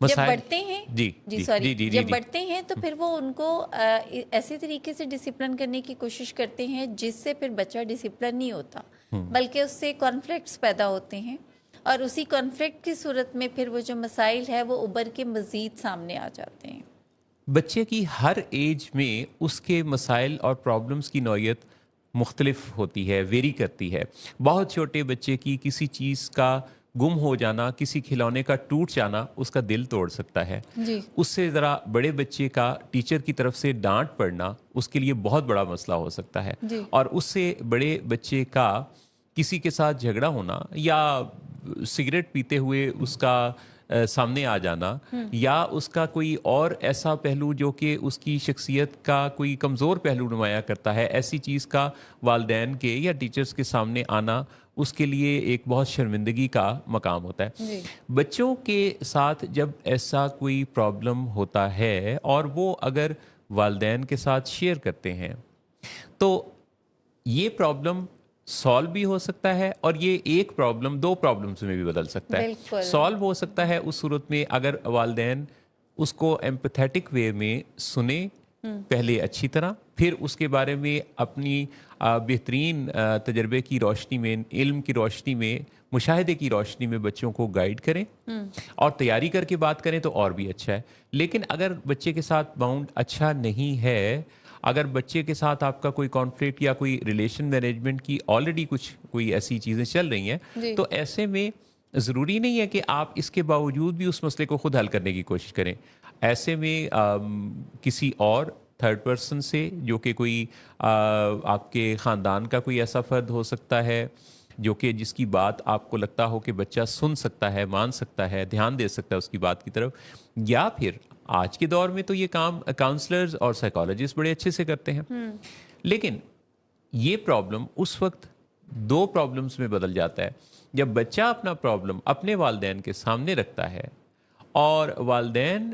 جب بڑھتے ہیں جب جی بڑھتے ہیں تو پھر وہ ان کو ایسے طریقے سے ڈسپلن کرنے کی کوشش کرتے ہیں جس سے پھر بچہ ڈسپلن نہیں ہوتا، بلکہ اس سے کانفلکٹس پیدا ہوتے ہیں، اور اسی کانفلکٹ کی صورت میں پھر وہ جو مسائل ہے وہ ابھر کے مزید سامنے آ جاتے ہیں۔ بچے کی ہر ایج میں اس کے مسائل اور پرابلمس کی نوعیت مختلف ہوتی ہے، ویری کرتی ہے۔ بہت چھوٹے بچے کی کسی چیز کا گم ہو جانا، کسی کھلونے کا ٹوٹ جانا اس کا دل توڑ سکتا ہے۔ جی اس سے ذرا بڑے بچے کا ٹیچر کی طرف سے ڈانٹ پڑنا اس کے لیے بہت بڑا مسئلہ ہو سکتا ہے، جی اور اس سے بڑے بچے کا کسی کے ساتھ جھگڑا ہونا یا سگریٹ پیتے ہوئے اس کا سامنے آ جانا، یا اس کا کوئی اور ایسا پہلو جو کہ اس کی شخصیت کا کوئی کمزور پہلو نمایاں کرتا ہے، ایسی چیز کا والدین کے یا ٹیچرز کے سامنے آنا اس کے لیے ایک بہت شرمندگی کا مقام ہوتا ہے۔ جی بچوں کے ساتھ جب ایسا کوئی پرابلم ہوتا ہے اور وہ اگر والدین کے ساتھ شیئر کرتے ہیں تو یہ پرابلم سالو بھی ہو سکتا ہے، اور یہ ایک پرابلم 2 پرابلمس میں بھی بدل سکتا ہے۔ بالکل سالو ہو سکتا ہے اس صورت میں اگر والدین اس کو ایمپیتھیٹک وے میں سنیں پہلے اچھی طرح، پھر اس کے بارے میں اپنی بہترین تجربے کی روشنی میں، علم کی روشنی میں، مشاہدے کی روشنی میں بچوں کو گائیڈ کریں اور تیاری کر کے بات کریں تو اور بھی اچھا ہے۔ لیکن اگر بچے کے ساتھ باؤنڈ اچھا نہیں ہے، اگر بچے کے ساتھ آپ کا کوئی کانفلکٹ یا کوئی ریلیشن مینجمنٹ کی آلریڈی کوئی ایسی چیزیں چل رہی ہیں، تو ایسے میں ضروری نہیں ہے کہ آپ اس کے باوجود بھی اس مسئلے کو خود حل کرنے کی کوشش کریں۔ ایسے میں کسی اور تھرڈ پرسن سے، جو کہ کوئی آپ کے خاندان کا کوئی ایسا فرد ہو سکتا ہے جو کہ جس کی بات آپ کو لگتا ہو کہ بچہ سن سکتا ہے، مان سکتا ہے، دھیان دے سکتا ہے اس کی بات کی طرف، یا پھر آج کے دور میں تو یہ کام کاؤنسلرز اور سائیکالوجسٹ بڑے اچھے سے کرتے ہیں۔ لیکن یہ پرابلم اس وقت 2 پرابلمس میں بدل جاتا ہے جب بچہ اپنا پرابلم اپنے والدین کے سامنے رکھتا ہے اور والدین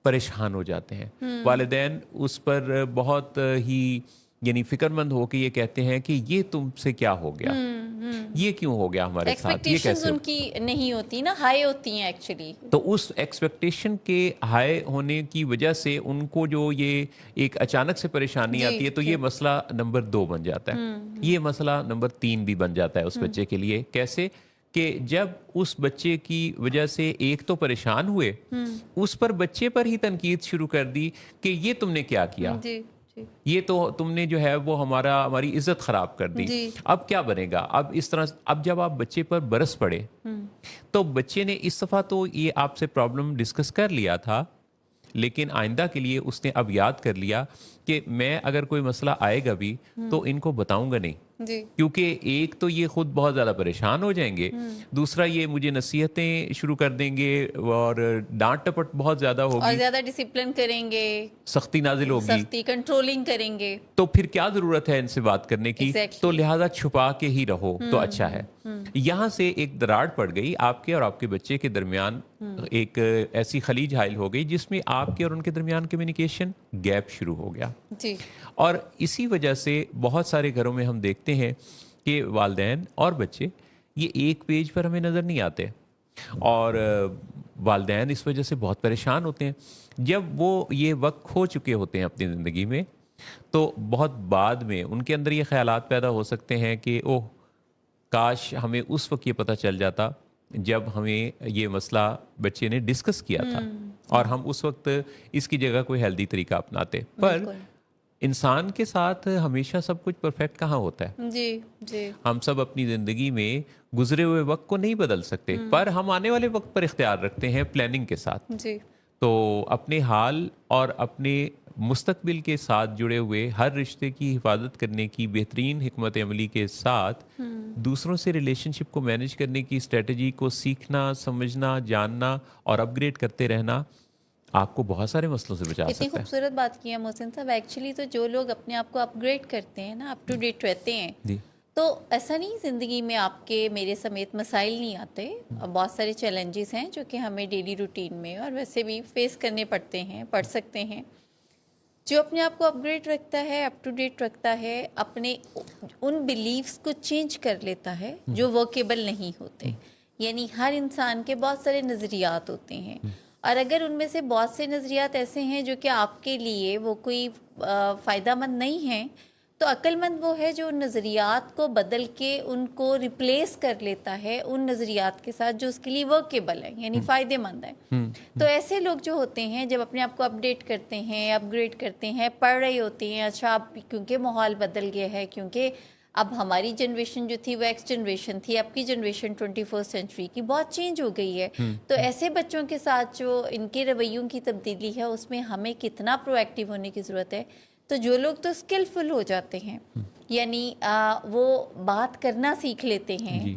پریشان ہو جاتے ہیں۔ والدین اس پر بہت ہی یعنی فکر مند ہو کے یہ کہتے ہیں کہ یہ تم سے کیا ہو گیا، یہ کیوں ہو گیا ہمارے ساتھ، یہ کیسے ان کی نہیں ہوتی نا، ہائی ہوتی ہیں ایکچولی۔ تو اس ایکسپیکٹیشن کے ہائی ہونے کی وجہ سے ان کو جو یہ ایک اچانک سے پریشانی آتی ہے، تو یہ مسئلہ نمبر 2 بن جاتا ہے۔ یہ مسئلہ نمبر 3 بھی بن جاتا ہے اس بچے کے لیے۔ کیسے کہ جب اس بچے کی وجہ سے ایک تو پریشان ہوئے، اس پر بچے پر ہی تنقید شروع کر دی کہ یہ تم نے کیا کیا، یہ تو تم نے جو ہے وہ ہماری عزت خراب کر دی، اب کیا بنے گا۔ اب اس طرح اب جب آپ بچے پر برس پڑے تو بچے نے اس دفعہ تو یہ آپ سے پرابلم ڈسکس کر لیا تھا، لیکن آئندہ کے لیے اس نے اب یاد کر لیا کہ میں اگر کوئی مسئلہ آئے گا بھی تو ان کو بتاؤں گا نہیں، کیونکہ ایک تو یہ خود بہت زیادہ پریشان ہو جائیں گے، دوسرا یہ مجھے نصیحتیں شروع کر دیں گے اور ڈانٹ ٹپٹ بہت زیادہ ہوگی، اور زیادہ ڈسپلن کریں گے، سختی نازل ہوگی، سختی کنٹرولنگ کریں گے، تو پھر کیا ضرورت ہے ان سے بات کرنے کی، تو لہذا چھپا کے ہی رہو تو اچھا ہے۔ یہاں سے ایک دراڑ پڑ گئی آپ کے اور آپ کے بچے کے درمیان، ایک ایسی خلیج حائل ہو گئی جس میں آپ کے اور ان کے درمیان کمیونیکیشن گیپ شروع ہو گیا۔ اور اسی وجہ سے بہت سارے گھروں میں ہم دیکھتے ہیں کہ والدین اور بچے یہ ایک پیج پر ہمیں نظر نہیں آتے، اور والدین اس وجہ سے بہت پریشان ہوتے ہیں۔ جب وہ یہ وقت کھو چکے ہوتے ہیں اپنی زندگی میں تو بہت بعد میں ان کے اندر یہ خیالات پیدا ہو سکتے ہیں کہ اوہ کاش ہمیں اس وقت یہ پتہ چل جاتا جب ہمیں یہ مسئلہ بچے نے ڈسکس کیا تھا، اور ہم اس وقت اس کی جگہ کوئی ہیلدی طریقہ اپناتے۔ پر انسان کے ساتھ ہمیشہ سب کچھ پرفیکٹ کہاں ہوتا ہے؟ ہم سب اپنی زندگی میں گزرے ہوئے وقت کو نہیں بدل سکتے، پر ہم آنے والے وقت پر اختیار رکھتے ہیں پلاننگ کے ساتھ۔ تو اپنے حال اور اپنے مستقبل کے ساتھ جڑے ہوئے ہر رشتے کی حفاظت کرنے کی بہترین حکمت عملی کے ساتھ دوسروں سے ریلیشن شپ کو مینیج کرنے کی اسٹریٹجی کو سیکھنا، سمجھنا، جاننا اور اپ گریڈ کرتے رہنا آپ کو بہت سارے مسئلوں سے بچا سکتا ہے۔ اتنی خوبصورت بات کی ہے محسن صاحب۔ ایکچولی تو جو لوگ اپنے آپ کو اپ گریڈ کرتے ہیں نا، اپ ٹو ڈیٹ رہتے ہیں، تو ایسا نہیں زندگی میں آپ کے میرے سمیت مسائل نہیں آتے، بہت سارے چیلنجز ہیں جو کہ ہمیں ڈیلی روٹین میں اور ویسے بھی فیس کرنے پڑتے ہیں، پڑھ سکتے ہیں۔ جو اپنے آپ کو اپ گریڈ رکھتا ہے، اپ ٹو ڈیٹ رکھتا ہے، اپنے ان بیلیفز کو چینج کر لیتا ہے جو ورکیبل نہیں ہوتے، یعنی ہر انسان کے بہت سارے نظریات ہوتے ہیں، اور اگر ان میں سے بہت سے نظریات ایسے ہیں جو کہ آپ کے لیے وہ کوئی فائدہ مند نہیں ہیں، تو عقل مند وہ ہے جو ان نظریات کو بدل کے ان کو ریپلیس کر لیتا ہے ان نظریات کے ساتھ جو اس کے لیے ورکیبل ہیں، یعنی فائدے مند ہیں۔ تو ایسے لوگ جو ہوتے ہیں جب اپنے آپ کو اپڈیٹ کرتے ہیں، اپ گریڈ کرتے ہیں، پڑھ رہے ہوتے ہیں، اچھا اب کیونکہ ماحول بدل گیا ہے، کیونکہ اب ہماری جنریشن جو تھی وہ ایکس جنریشن تھی، اب کی جنریشن 21 سینچری کی بہت چینج ہو گئی ہے، تو ایسے بچوں کے ساتھ جو ان کے رویوں کی تبدیلی ہے اس میں ہمیں کتنا پرو ایکٹیو ہونے کی ضرورت ہے۔ تو جو لوگ تو اسکلفل ہو جاتے ہیں، یعنی وہ بات کرنا سیکھ لیتے ہیں،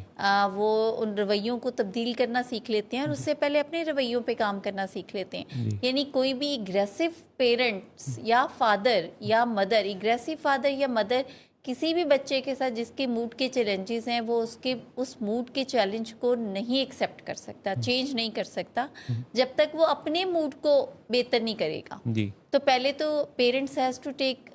وہ ان رویوں کو تبدیل کرنا سیکھ لیتے ہیں اور اس سے پہلے اپنے رویوں پہ کام کرنا سیکھ لیتے ہیں۔ یعنی کوئی بھی اگریسو پیرنٹس یا فادر یا مدر، اگریسو فادر یا مدر کسی بھی بچے کے ساتھ جس کے موڈ کے چیلنجز ہیں، وہ اس موڈ کے چیلنج کو نہیں ایکسیپٹ کر سکتا، چینج نہیں کر سکتا جب تک وہ اپنے موڈ کو بہتر نہیں کرے گا۔ تو پہلے تو parents has to take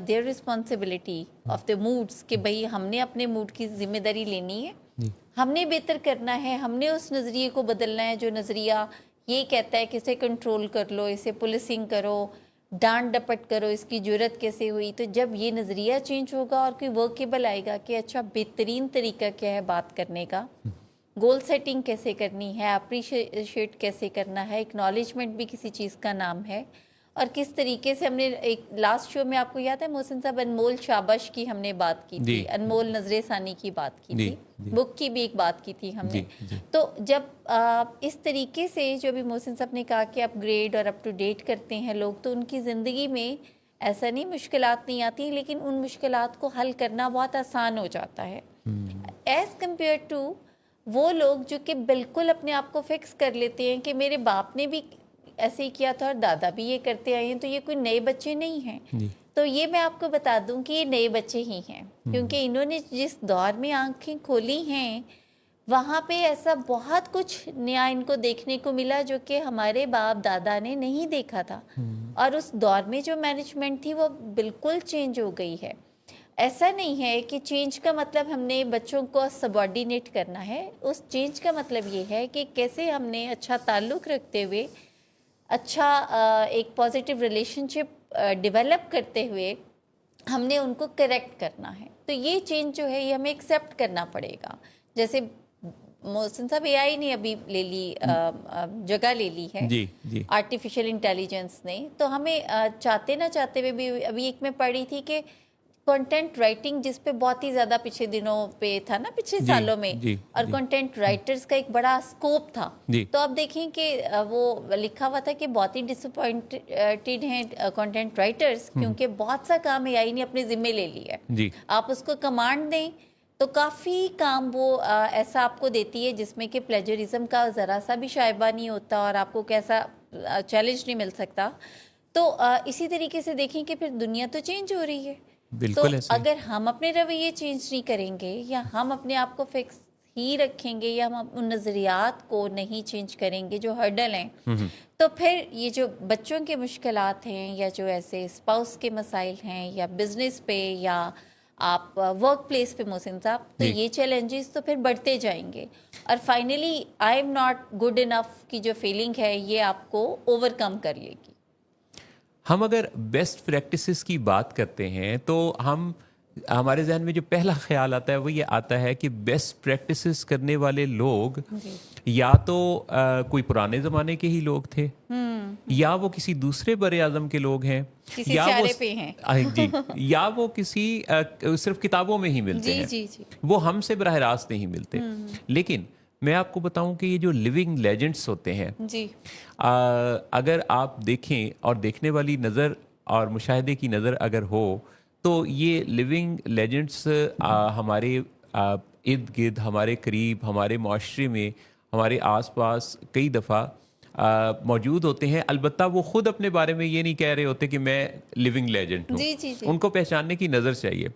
their responsibility of the moods, کہ بھئی ہم نے اپنے موڈ کی ذمہ داری لینی ہے، ہم نے بہتر کرنا ہے، ہم نے اس نظریے کو بدلنا ہے جو نظریہ یہ کہتا ہے کہ اسے کنٹرول کر لو، اسے پولیسنگ کرو، ڈانٹ ڈپٹ کرو، اس کی جرت کیسے ہوئی۔ تو جب یہ نظریہ چینج ہوگا اور کوئی ورکیبل آئے گا کہ اچھا بہترین طریقہ کیا ہے بات کرنے کا، گول سیٹنگ کیسے کرنی ہے، اپریشیٹ کیسے کرنا ہے، اکنالجمنٹ بھی کسی چیز کا نام ہے، اور کس طریقے سے ہم نے ایک لاسٹ شو میں آپ کو یاد ہے محسن صاحب انمول شابش کی ہم نے بات کی تھی، انمول نظر ثانی کی بات کی تھی، بک کی بھی ایک بات کی تھی ہم نے۔ تو جب اس طریقے سے جو بھی محسن صاحب نے کہا کہ اپ گریڈ اور اپ ٹو ڈیٹ کرتے ہیں لوگ، تو ان کی زندگی میں ایسا نہیں مشکلات نہیں آتی، لیکن ان مشکلات کو حل کرنا بہت آسان ہو جاتا ہے ایز کمپیئر ٹو وہ لوگ جو کہ بالکل اپنے آپ کو فکس کر لیتے ہیں کہ میرے باپ نے بھی ایسے ہی کیا تھا اور دادا بھی یہ کرتے آئے ہیں، تو یہ کوئی نئے بچے نہیں ہیں۔ تو یہ میں آپ کو بتا دوں کہ یہ نئے بچے ہی ہیں، کیونکہ انہوں نے جس دور میں آنکھیں کھولی ہیں وہاں پہ ایسا بہت کچھ نیا ان کو دیکھنے کو ملا جو کہ ہمارے باپ دادا نے نہیں دیکھا تھا، اور اس دور میں جو مینجمنٹ تھی وہ بالکل چینج ہو گئی ہے۔ ایسا نہیں ہے کہ چینج کا مطلب ہم نے بچوں کو سبارڈینیٹ کرنا ہے، اس چینج کا مطلب یہ ہے کہ کیسے ہم نے اچھا تعلق رکھتے ہوئے، اچھا ایک پازیٹیو ریلیشن شپ ڈیولپ کرتے ہوئے ہم نے ان کو کریکٹ کرنا ہے۔ تو یہ چینج جو ہے یہ ہمیں ایکسیپٹ کرنا پڑے گا۔ جیسے محسن صاحب اے آئی نے ابھی لے لی جگہ لے لی ہے آرٹیفیشل انٹیلیجنس نے، تو ہمیں چاہتے نہ چاہتے ہوئے بھی ابھی ایک میں پڑھی تھی کہ کنٹینٹ رائٹنگ جس پہ بہت ہی زیادہ پچھلے دنوں پہ تھا نا، پچھلے سالوں میں، اور کنٹینٹ رائٹرز کا ایک بڑا اسکوپ تھا، تو اب دیکھیں کہ وہ لکھا ہوا تھا کہ بہت ہی ڈس اپوائنٹڈ ہیں کنٹینٹ رائٹرز، کیونکہ بہت سا کام اے آئی نے اپنے ذمے لے لیا ہے۔ آپ اس کو کمانڈ دیں تو کافی کام وہ ایسا آپ کو دیتی ہے جس میں کہ پلیجرزم کا ذرا سا بھی شائبہ نہیں ہوتا اور آپ کو کیسا چیلنج نہیں مل سکتا۔ تو اسی طریقے سے دیکھیں کہ پھر دنیا تو چینج ہو رہی ہے، تو اگر ہم اپنے رویے چینج نہیں کریں گے یا ہم اپنے آپ کو فکس ہی رکھیں گے یا ہم ان نظریات کو نہیں چینج کریں گے جو ہرڈل ہیں، تو پھر یہ جو بچوں کے مشکلات ہیں یا جو ایسے اسپاؤس کے مسائل ہیں یا بزنس پہ یا آپ ورک پلیس پہ محسن صاحب، تو یہ چیلنجز تو پھر بڑھتے جائیں گے، اور finally I am not good enough کی جو فیلنگ ہے یہ آپ کو اوور کم کر لے گی۔ ہم اگر بیسٹ پریکٹسز کی بات کرتے ہیں تو ہمارے ذہن میں جو پہلا خیال آتا ہے وہ یہ آتا ہے کہ بیسٹ پریکٹسز کرنے والے لوگ یا تو کوئی پرانے زمانے کے ہی لوگ تھے، یا وہ کسی دوسرے بر اعظم کے لوگ ہیں، یا وہ کسی صرف کتابوں میں ہی ملتے ہیں، وہ ہم سے براہ راست نہیں ملتے۔ لیکن میں آپ کو بتاؤں کہ یہ جو لیونگ لیجنڈس ہوتے ہیں، اگر آپ دیکھیں اور دیکھنے والی نظر اور مشاہدے کی نظر اگر ہو تو یہ لیونگ لیجنڈس ہمارے ارد گرد، ہمارے قریب، ہمارے معاشرے میں، ہمارے آس پاس کئی دفعہ موجود ہوتے ہیں۔ البتہ وہ خود اپنے بارے میں یہ نہیں کہہ رہے ہوتے کہ میں لیونگ لیجنڈ ہوں، ان کو پہچاننے کی نظر چاہیے۔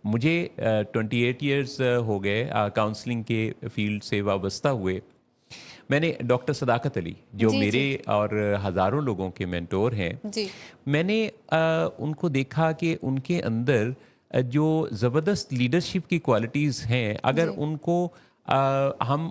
مجھے 28 ایئرز ہو گئے کاؤنسلنگ کے فیلڈ سے وابستہ ہوئے۔ میں نے ڈاکٹر صداقت علی جو میرے اور ہزاروں لوگوں کے مینٹور ہیں، میں نے ان کو دیکھا کہ ان کے اندر جو زبردست لیڈرشپ کی کوالٹیز ہیں، اگر ان کو ہم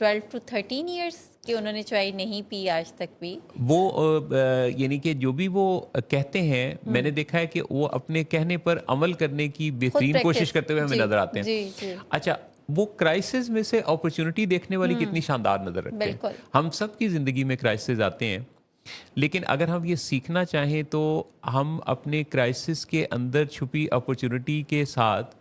12 to 13 years کہ انہوں نے چائے نہیں پی آج تک بھی. وہ یعنی کہ جو بھی وہ کہتے ہیں میں نے دیکھا ہے کہ وہ اپنے کہنے پر عمل کرنے کی بہترین کوشش کرتے ہوئے ہمیں نظر آتے ہیں. جی. اچھا وہ کرائسس میں سے اپرچونٹی دیکھنے والی کتنی شاندار نظر رکھتے ہیں. بالکل. ہم سب کی زندگی میں کرائسس آتے ہیں لیکن اگر ہم یہ سیکھنا چاہیں تو ہم اپنے کرائسس کے اندر چھپی اپرچونٹی کے ساتھ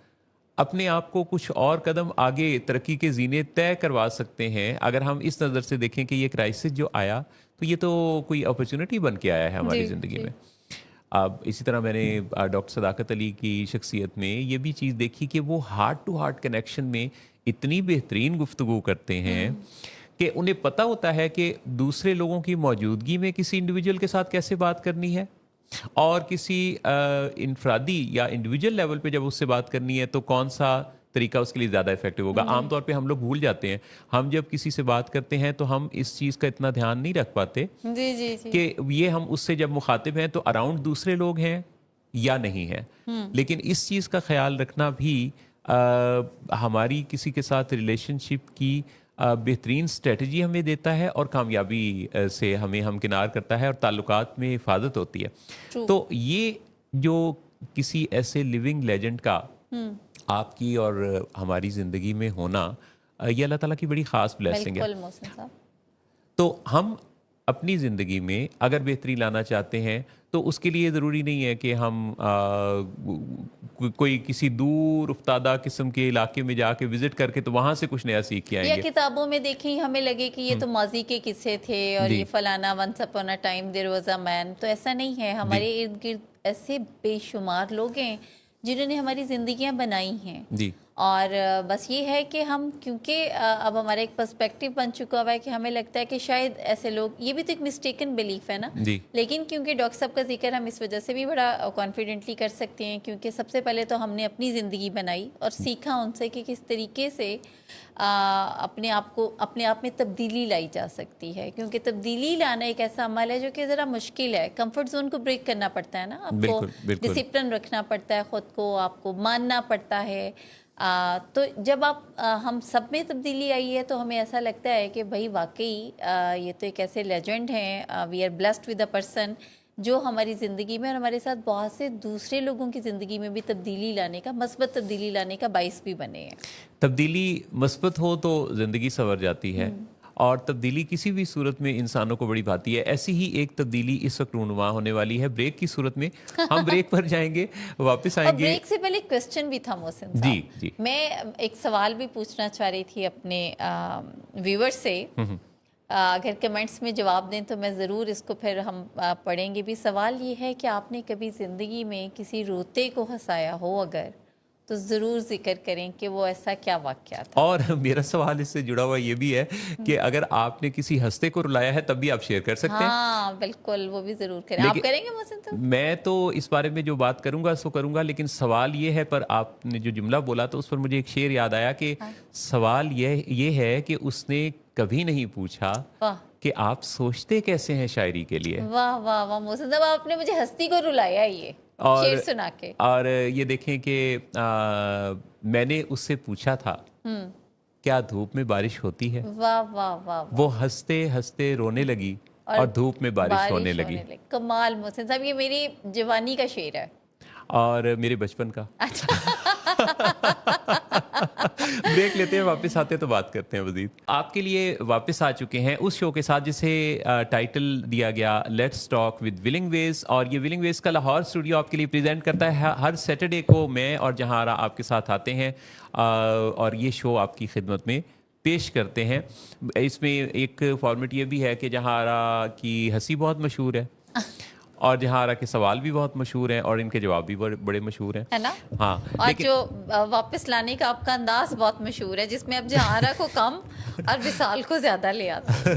اپنے آپ کو کچھ اور قدم آگے ترقی کے زینے طے کروا سکتے ہیں. اگر ہم اس نظر سے دیکھیں کہ یہ کرائسس جو آیا تو یہ تو کوئی اپرچونٹی بن کے آیا ہے ہماری زندگی میں. اب اسی طرح میں نے ڈاکٹر صداقت علی کی شخصیت میں یہ بھی چیز دیکھی کہ وہ ہارٹ ٹو ہارٹ کنیکشن میں اتنی بہترین گفتگو کرتے ہیں کہ انہیں پتہ ہوتا ہے کہ دوسرے لوگوں کی موجودگی میں کسی انڈیویجول کے ساتھ کیسے بات کرنی ہے اور کسی انفرادی یا انڈیویجول لیول پہ جب اس سے بات کرنی ہے تو کون سا طریقہ اس کے لیے زیادہ افیکٹو ہوگا. عام طور پہ ہم لوگ بھول جاتے ہیں. ہم جب کسی سے بات کرتے ہیں تو ہم اس چیز کا اتنا دھیان نہیں رکھ پاتے کہ یہ ہم اس سے جب مخاطب ہیں تو اراؤنڈ دوسرے لوگ ہیں یا نہیں ہیں. لیکن اس چیز کا خیال رکھنا بھی ہماری کسی کے ساتھ ریلیشن شپ کی بہترین اسٹریٹجی ہمیں دیتا ہے اور کامیابی سے ہمیں ہمکنار کرتا ہے اور تعلقات میں حفاظت ہوتی ہے. تو یہ جو کسی ایسے لیونگ لیجنڈ کا آپ کی اور ہماری زندگی میں ہونا یہ اللہ تعالیٰ کی بڑی خاص بلیسنگ ہے. تو ہم اپنی زندگی میں اگر بہتری لانا چاہتے ہیں تو اس کے لیے ضروری نہیں ہے کہ ہم کوئی کسی دور افتادہ قسم کے علاقے میں جا کے وزٹ کر کے تو وہاں سے کچھ نیا سیکھ کے آئیں گے. یا کتابوں میں دیکھیں ہمیں لگے کہ یہ تو ماضی کے قصے تھے اور یہ فلانا once upon a time there was a man. تو ایسا نہیں ہے. ہمارے ارد گرد ایسے بے شمار لوگ ہیں جنہوں نے ہماری زندگیاں بنائی ہیں. اور بس یہ ہے کہ ہم کیونکہ اب ہمارا ایک پرسپیکٹو بن چکا ہوا ہے کہ ہمیں لگتا ہے کہ شاید ایسے لوگ, یہ بھی تو ایک مسٹیکن بلیف ہے نا. لیکن کیونکہ ڈاکٹر صاحب کا ذکر ہم اس وجہ سے بھی بڑا کانفیڈنٹلی کر سکتے ہیں کیونکہ سب سے پہلے تو ہم نے اپنی زندگی بنائی اور سیکھا ان سے کہ کس طریقے سے اپنے آپ میں تبدیلی لائی جا سکتی ہے. کیونکہ تبدیلی لانا ایک ایسا عمل ہے جو کہ ذرا مشکل ہے. کمفرٹ زون کو بریک کرنا پڑتا ہے نا, آپ کو ڈسپلن رکھنا پڑتا ہے, خود کو آپ کو ماننا پڑتا ہے. تو جب ہم سب میں تبدیلی آئی ہے تو ہمیں ایسا لگتا ہے کہ بھائی واقعی یہ تو ایک ایسے لیجنڈ ہیں, we are blessed with a person جو ہماری زندگی میں اور ہمارے ساتھ بہت سے دوسرے لوگوں کی زندگی میں بھی تبدیلی لانے کا, مثبت تبدیلی لانے کا باعث بھی بنے ہیں. تبدیلی مثبت ہو تو زندگی سنور جاتی ہے اور تبدیلی کسی بھی صورت میں انسانوں کو بڑی بھاتی ہے. ایسی ہی ایک تبدیلی اس وقت رونما ہونے والی ہے بریک کی صورت میں. ہم بریک پر جائیں گے, واپس آئیں گے. بریک سے پہلے ایک کوسچن بھی تھا محسن صاحب. جی میں ایک سوال بھی پوچھنا چاہ رہی تھی اپنے ویور سے. اگر کمنٹس میں جواب دیں تو میں ضرور اس کو پھر ہم پڑھیں گے بھی. سوال یہ ہے کہ آپ نے کبھی زندگی میں کسی روتے کو ہنسایا ہو اگر تو ضرور ذکر کریں کہ وہ ایسا کیا واقعہ تھا. اور میرا سوال اس سے جڑا ہوا یہ بھی ہے کہ اگر آپ نے کسی ہنستے کو رلایا ہے تب بھی آپ شیئر کر سکتے ہیں. ہاں بالکل, وہ بھی ضرور کریں. آپ کریں گے محسن صاحب؟ میں تو اس بارے میں جو بات کروں گا سو کروں گا, لیکن سوال یہ ہے, پر آپ نے جو جملہ بولا تو اس پر مجھے ایک شعر یاد آیا کہ سوال یہ ہے کہ اس نے کبھی نہیں پوچھا کہ آپ سوچتے کیسے ہیں شاعری کے لیے. واہ واہ واہ محسن صاحب, آپ نے مجھے ہستی کو رلایا یہ شعر سنا کے. اور یہ دیکھیں کہ میں نے اس سے پوچھا تھا کیا دھوپ میں بارش ہوتی ہے. واہ واہ واہ, وہ ہنستے ہنستے رونے لگی اور دھوپ میں بارش ہونے لگی. کمال محسن صاحب, یہ میری جوانی کا شعر ہے اور میرے بچپن کا. بریک لیتے ہیں, واپس آتے تو بات کرتے ہیں مزید. آپ کے لیے واپس آ چکے ہیں اس شو کے ساتھ جسے ٹائٹل دیا گیا لیٹس ٹاک ود ولنگ ویز. اور یہ ولنگ ویز کا لاہور اسٹوڈیو آپ کے لیے پریزنٹ کرتا ہے ہر سیٹرڈے کو. میں اور جہاں آپ کے ساتھ آتے ہیں اور یہ شو آپ کی خدمت میں پیش کرتے ہیں. اس میں ایک فارمیٹ یہ بھی ہے کہ جہاں کی ہنسی بہت مشہور ہے اور جہاں کے سوال بھی بہت مشہور ہیں اور ان کے جواب بھی بڑے مشہور ہیں, ہے نا. ہاں, اور جو واپس لانے کا آپ کا انداز بہت مشہور ہے جس میں اب جہارا کو کم اور وصال کو زیادہ لے آتے.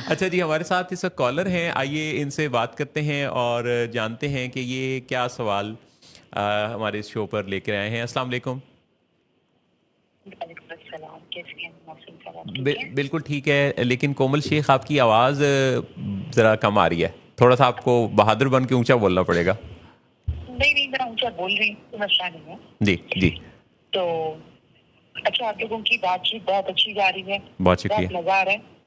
اچھا جی, ہمارے ساتھ اس وقت کالر ہیں, آئیے ان سے بات کرتے ہیں اور جانتے ہیں کہ یہ کیا سوال ہمارے اس شو پر لے کے آئے ہیں. السلام علیکم. بالکل ٹھیک ہے, لیکن کومل شیخ آپ کی آواز ذرا کم آ رہی ہے. تھوڑا سا آپ کو بہادر بن کے اونچا بولنا پڑے گا. نہیں میں اونچا بول رہی ہوں, مسئلہ نہیں ہے. جی جی. تو اچھا, آپ لوگوں کی بات چیت بہت اچھی جا رہی ہے, بہت شکریہ, مزہ آ رہا ہے.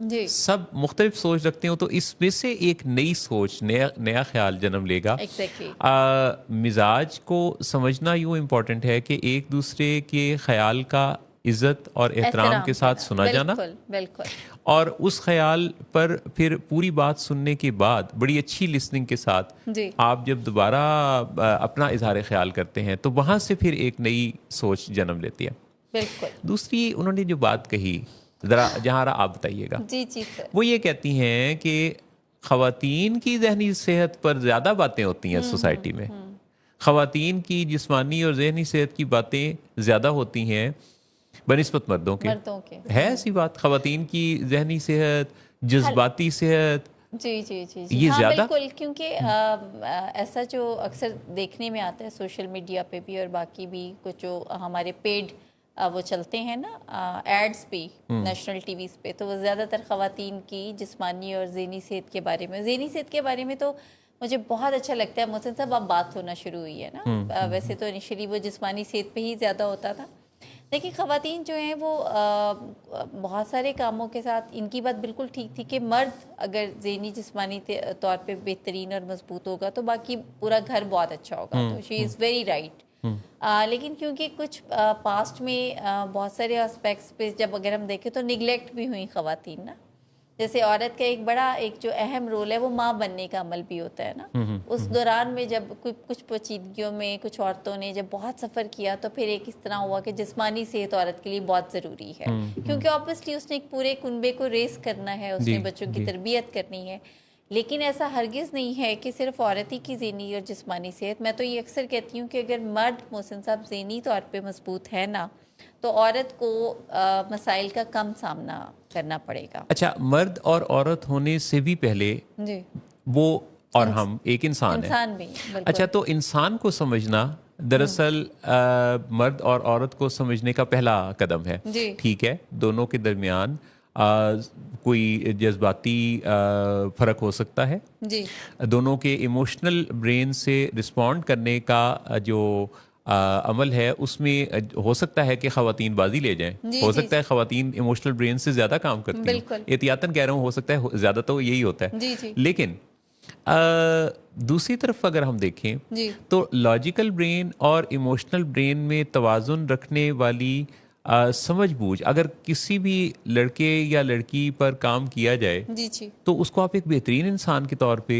جی سب مختلف سوچ رکھتے ہوں تو اس میں سے ایک نئی سوچ نیا خیال جنم لے گا. مزاج کو سمجھنا یوں امپورٹنٹ ہے کہ ایک دوسرے کے خیال کا عزت اور احترام کے ساتھ سنا جانا, بالکل, اور اس خیال پر پھر پوری بات سننے کے بعد بڑی اچھی لسننگ کے ساتھ آپ جب دوبارہ اپنا اظہار خیال کرتے ہیں تو وہاں سے پھر ایک نئی سوچ جنم لیتی ہے. بالکل. دوسری انہوں نے جو بات کہی ذرا جہاں آپ بتائیے گا. جی سر. وہ یہ کہتی ہیں کہ خواتین کی ذہنی صحت پر زیادہ باتیں ہوتی ہیں سوسائٹی میں, خواتین کی جسمانی اور ذہنی صحت کی باتیں زیادہ ہوتی ہیں بنسبت مردوں کے. ہے ایسی بات؟ خواتین کی ذہنی صحت, جذباتی صحت, جی جی جی یہ ہاں زیادہ بالکل, کیونکہ ایسا جو اکثر دیکھنے میں آتا ہے سوشل میڈیا پہ بھی اور باقی بھی کچھ جو ہمارے پیڈ وہ چلتے ہیں نا ایڈز بھی نیشنل ٹی ویز پہ, تو وہ زیادہ تر خواتین کی جسمانی اور ذہنی صحت کے بارے میں. ذہنی صحت کے بارے میں تو مجھے بہت اچھا لگتا ہے محسن صاحب, اب بات ہونا شروع ہوئی ہے نا. ویسے تو انیشلی وہ جسمانی صحت پہ ہی زیادہ ہوتا تھا, لیکن خواتین جو ہیں وہ بہت سارے کاموں کے ساتھ ان کی بات بالکل ٹھیک تھی کہ مرد اگر ذہنی جسمانی طور پہ بہترین اور مضبوط ہوگا تو باقی پورا گھر بہت اچھا ہوگا. تو شی از ویری رائٹ. لیکن کیونکہ کچھ پاسٹ میں بہت سارے اسپیکٹس پہ جب اگر ہم دیکھیں تو نگلیکٹ بھی ہوئی خواتین نا. جیسے عورت کا ایک جو اہم رول ہے وہ ماں بننے کا عمل بھی ہوتا ہے نا. اس دوران میں جب کچھ پیچیدگیوں میں کچھ عورتوں نے جب بہت سفر کیا تو پھر ایک اس طرح ہوا کہ جسمانی صحت عورت کے لیے بہت ضروری ہے, کیونکہ آبویسلی اس نے ایک پورے کنبے کو ریس کرنا ہے, اس نے بچوں کی تربیت کرنی ہے. لیکن ایسا ہرگز نہیں ہے کہ صرف عورت ہی کی ذہنی اور جسمانی صحت. میں تو یہ اکثر کہتی ہوں کہ اگر مرد محسن صاحب ذہنی طور پہ مضبوط ہے نا تو عورت کو مسائل کا کم سامنا کرنا پڑے گا. اچھا, مرد اور عورت ہونے سے بھی پہلے وہ اور ہم ایک انسان بھی. اچھا, تو انسان کو سمجھنا دراصل مرد اور عورت کو سمجھنے کا پہلا قدم ہے. ٹھیک ہے, دونوں کے درمیان کوئی جذباتی فرق ہو سکتا ہے, دونوں کے ایموشنل برین سے رسپونڈ کرنے کا جو عمل ہے اس میں ہو سکتا ہے کہ خواتین بازی لے جائیں, ہو سکتا ہے خواتین ایموشنل برین سے زیادہ کام کرتی ہیں, احتیاطاً کہہ رہا ہوں, ہو سکتا ہے زیادہ تو یہی ہوتا ہے. لیکن دوسری طرف اگر ہم دیکھیں تو لاجیکل برین اور ایموشنل برین میں توازن رکھنے والی سمجھ بوجھ اگر کسی بھی لڑکے یا لڑکی پر کام کیا جائے تو اس کو آپ ایک بہترین انسان کے طور پہ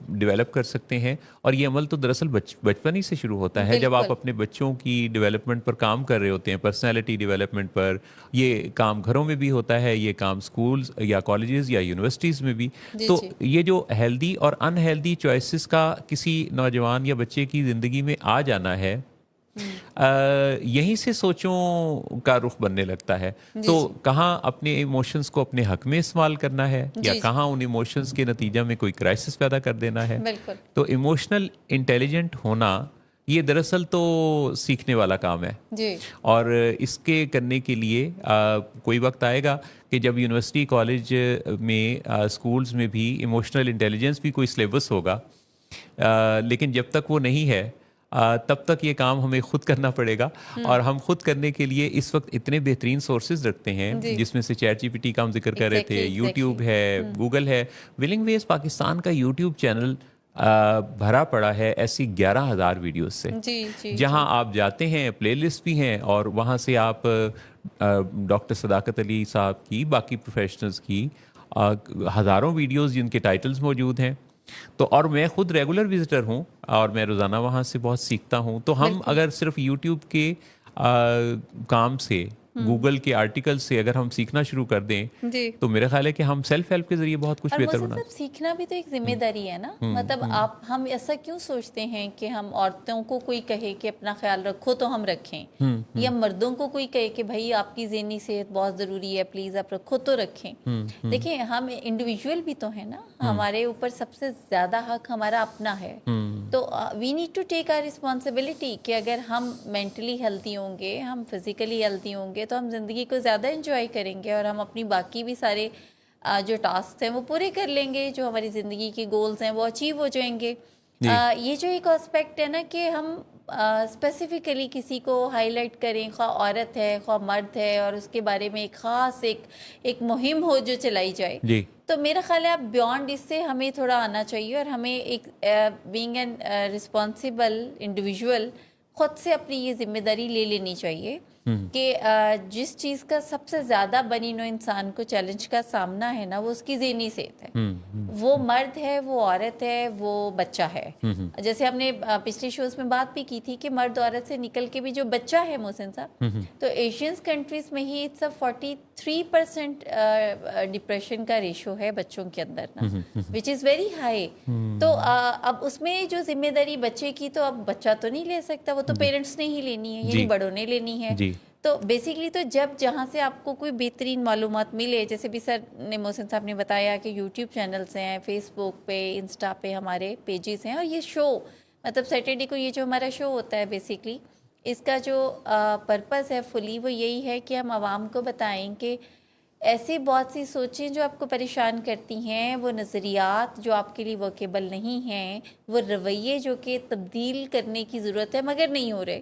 ڈیولپ کر سکتے ہیں. اور یہ عمل تو دراصل بچپن ہی سے شروع ہوتا ہے, جب آپ اپنے بچوں کی ڈیولپمنٹ پر کام کر رہے ہوتے ہیں, پرسنالٹی ڈیولپمنٹ پر. یہ کام گھروں میں بھی ہوتا ہے, یہ کام سکولز یا کالجز یا یونیورسٹیز میں بھی. تو یہ جو ہیلدی اور ان ہیلدی چوائسز کا کسی نوجوان یا بچے کی زندگی میں آ جانا ہے, یہیں سے سوچوں کا رخ بننے لگتا ہے. تو کہاں اپنے ایموشنز کو اپنے حق میں استعمال کرنا ہے یا کہاں ان ایموشنز کے نتیجہ میں کوئی کرائسس پیدا کر دینا ہے. تو ایموشنل انٹیلیجنٹ ہونا یہ دراصل تو سیکھنے والا کام ہے, اور اس کے کرنے کے لیے کوئی وقت آئے گا کہ جب یونیورسٹی کالج میں اسکولز میں بھی ایموشنل انٹیلیجنس بھی کوئی سلیبس ہوگا, لیکن جب تک وہ نہیں ہے تب تک یہ کام ہمیں خود کرنا پڑے گا. اور ہم خود کرنے کے لیے اس وقت اتنے بہترین سورسز رکھتے ہیں جس میں سے چیٹ جی پی ٹی کا ہم ذکر کر رہے تھے, یوٹیوب ہے, گوگل ہے. ولنگ ویز پاکستان کا یوٹیوب چینل بھرا پڑا ہے ایسی 11,000 ویڈیوز سے, جہاں آپ جاتے ہیں, پلے لسٹ بھی ہیں, اور وہاں سے آپ ڈاکٹر صداقت علی صاحب کی, باقی پروفیشنلز کی ہزاروں ویڈیوز جن کے ٹائٹلز موجود ہیں. تو اور میں خود ریگولر وزٹر ہوں اور میں روزانہ وہاں سے بہت سیکھتا ہوں. تو ہم اگر صرف یوٹیوب کے کام سے, گوگل کے آرٹیکل سے اگر ہم سیکھنا شروع کر دیں تو میرا خیال ہے کہ ہم سیلف ہیلپ کے ذریعے بہت کچھ بہتر بنا. سیکھنا بھی تو ایک ذمہ داری ہے نا. مطلب ہم ایسا کیوں سوچتے ہیں کہ ہم عورتوں کو کوئی کہے کہ اپنا خیال رکھو تو ہم رکھیں, یا مردوں کو کوئی کہے کہ بھائی آپ کی ذہنی صحت بہت ضروری ہے, پلیز آپ رکھو تو رکھیں. دیکھیں, ہم انڈیویجول بھی تو ہیں نا, ہمارے اوپر سب سے زیادہ حق ہمارا اپنا ہے. تو we need to take our responsibility کہ اگر ہم مینٹلی ہیلتھی ہوں گے, ہم فزیکلی ہیلتھی ہوں گے تو ہم زندگی کو زیادہ انجوائے کریں گے, اور ہم اپنی باقی بھی سارے جو ٹاسک ہیں وہ پورے کر لیں گے, جو ہماری زندگی کے گولز ہیں وہ اچیو ہو جائیں گے. یہ جو ایک اسپیکٹ ہے نا کہ ہم اسپیسیفکلی کسی کو ہائی لائٹ کریں، خواہ عورت ہے خواہ مرد ہے، اور اس کے بارے میں ایک خاص ایک مہم ہو جو چلائی جائے، جی تو میرا خیال ہے اب بیونڈ اس سے ہمیں تھوڑا آنا چاہیے، اور ہمیں ایک بینگ این رسپانسیبل انڈیویژول خود سے اپنی یہ ذمہ داری لے لینی چاہیے کہ جس چیز کا سب سے زیادہ بنی نوع انسان کو چیلنج کا سامنا ہے نا، وہ اس کی ذہنی صحت ہے. وہ مرد ہے، وہ عورت ہے، وہ بچہ ہے. جیسے ہم نے پچھلی شوز میں بات بھی کی تھی کہ مرد عورت سے نکل کے بھی جو بچہ ہے محسن صاحب، تو ایشینز کنٹریز میں ہی اٹس 43% ڈپریشن کا ریشو ہے بچوں کے اندر نا، وچ از ویری ہائی. تو اب اس میں جو ذمہ داری بچے کی، تو اب بچہ تو نہیں لے سکتا، وہ تو پیرنٹس نے ہی لینی ہے، یعنی بڑوں نے لینی ہے. تو بیسیکلی تو جہاں سے آپ کو کوئی بہترین معلومات ملے، جیسے بھی سر نے محسن صاحب نے بتایا کہ یوٹیوب چینلز ہیں، فیس بک پہ، انسٹا پہ ہمارے پیجز ہیں، اور یہ شو مطلب سیٹرڈے کو یہ جو ہمارا شو ہوتا ہے بیسیکلی اس کا جو پرپز ہے فلی وہ یہی ہے کہ ہم عوام کو بتائیں کہ ایسی بہت سی سوچیں جو آپ کو پریشان کرتی ہیں، وہ نظریات جو آپ کے لیے ورکیبل نہیں ہیں، وہ رویے جو کہ تبدیل کرنے کی ضرورت ہے مگر نہیں ہو رہے،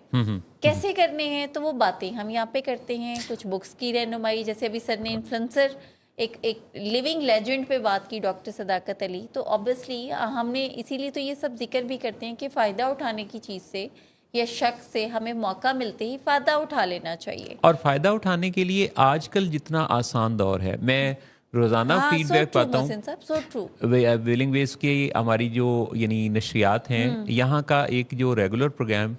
کیسے کرنے ہیں، تو وہ باتیں ہم یہاں پہ کرتے ہیں. کچھ بکس کی رہنمائی، جیسے ابھی سر نے انفلوئنسر ایک لیونگ لیجنڈ پہ بات کی، ڈاکٹر صداقت علی، تو آبویسلی ہم نے اسی لیے تو یہ سب ذکر بھی کرتے ہیں کہ فائدہ اٹھانے کی چیز سے یا شخص سے ہمیں موقع ملتے ہی فائدہ اٹھا لینا چاہیے. اور فائدہ اٹھانے کے لیے آج کل جتنا آسان دور ہے، میں روزانہ فیڈ بیک پاتا ہوں ویلنگ ویز کی ہماری جو یعنی نشریات ہیں، یہاں کا ایک جو ریگولر پروگرام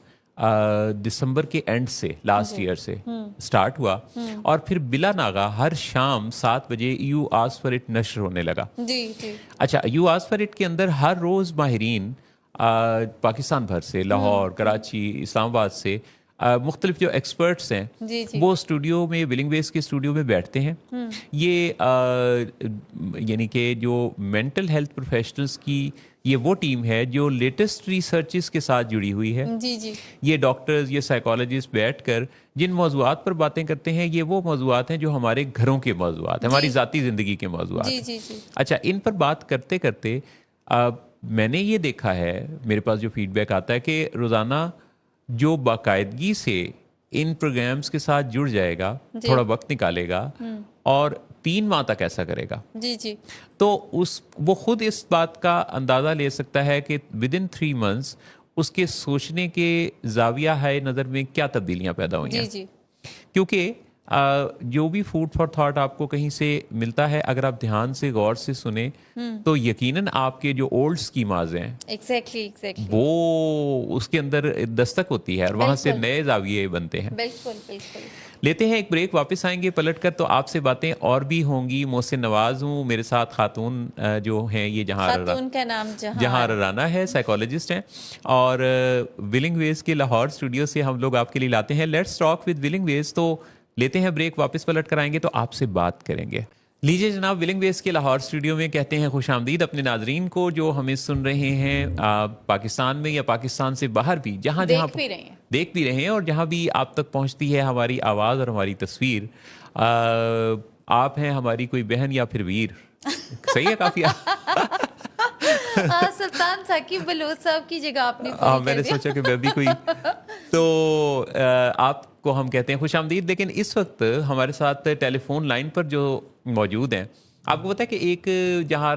دسمبر کے اینڈ سے لاسٹ ایئر سے سٹارٹ ہوا، اور پھر بلا ناغہ ہر شام 7 بجے یو آسک فار اٹ نشر ہونے لگا. اچھا، یو آسک فار اٹ کے اندر ہر روز ماہرین پاکستان بھر سے، لاہور، کراچی، اسلام آباد سے مختلف جو ایکسپرٹس ہیں وہ اسٹوڈیو میں، ویلنگ ویز کے اسٹوڈیو میں بیٹھتے ہیں. یہ یعنی کہ جو مینٹل ہیلتھ پروفیشنلز کی یہ وہ ٹیم ہے جو لیٹسٹ ریسرچز کے ساتھ جڑی ہوئی ہے. یہ ڈاکٹرز، یہ سائیکالوجسٹ بیٹھ کر جن موضوعات پر باتیں کرتے ہیں، یہ وہ موضوعات ہیں جو ہمارے گھروں کے موضوعات ہیں، ہماری ذاتی زندگی کے موضوعات ہیں. اچھا، ان پر بات کرتے کرتے میں نے یہ دیکھا ہے، میرے پاس جو فیڈ بیک آتا ہے کہ روزانہ جو باقاعدگی سے ان پروگرامز کے ساتھ جڑ جائے گا، تھوڑا وقت نکالے گا اور 3 ماہ تک ایسا کرے گا، تو وہ خود اس بات کا اندازہ لے سکتا ہے کہ ودن 3 months اس کے سوچنے کے زاویہ ہے نظر میں کیا تبدیلیاں پیدا ہوئی ہیں. کیونکہ جو بھی فوڈ فار تھاٹ آپ کو کہیں سے ملتا ہے، اگر آپ دھیان سے غور سے سنیں تو یقیناً آپ کے جو اولڈ اسکیماز ہیں وہ اس کے اندر دستک ہوتی ہے، اور وہاں سے نئے زاویے بنتے ہیں. لیتے ہیں ایک بریک، واپس آئیں گے پلٹ کر تو آپ سے باتیں اور بھی ہوں گی. محسن نواز ہوں، میرے ساتھ خاتون جو ہیں یہ جہاں رانا ہے، سائیکالوجسٹ ہیں، اور ویلنگ ویز کے لاہور اسٹوڈیو سے ہم لوگ آپ کے لیے لاتے ہیں لیٹس ٹاک ود ویلنگ ویز. تو لیتے ہیں بریک، واپس پلٹ کر آئیں گے تو آپ سے بات کریں گے. لیجیے جناب، ویلنگ ویز کے لاہور اسٹوڈیو میں کہتے ہیں خوش آمدید اپنے ناظرین کو جو ہمیں سن رہے ہیں پاکستان میں یا پاکستان سے باہر بھی، جہاں دیکھ بھی رہے ہیں اور جہاں بھی آپ تک پہنچتی ہے ہماری آواز اور ہماری تصویر. آپ ہیں ہماری کوئی بہن یا پھر ویر، صحیح ہے کافی. سلطان ثاقب بلوچ صاحب کی جگہ آپ نے میں نے سوچا کہ میں بھی کوئی، تو آپ کو ہم کہتے ہیں خوش آمدید. لیکن اس وقت ہمارے ساتھ ٹیلی فون لائن پر جو موجود ہیں، آپ کو پتا ہے کہ ایک جہاں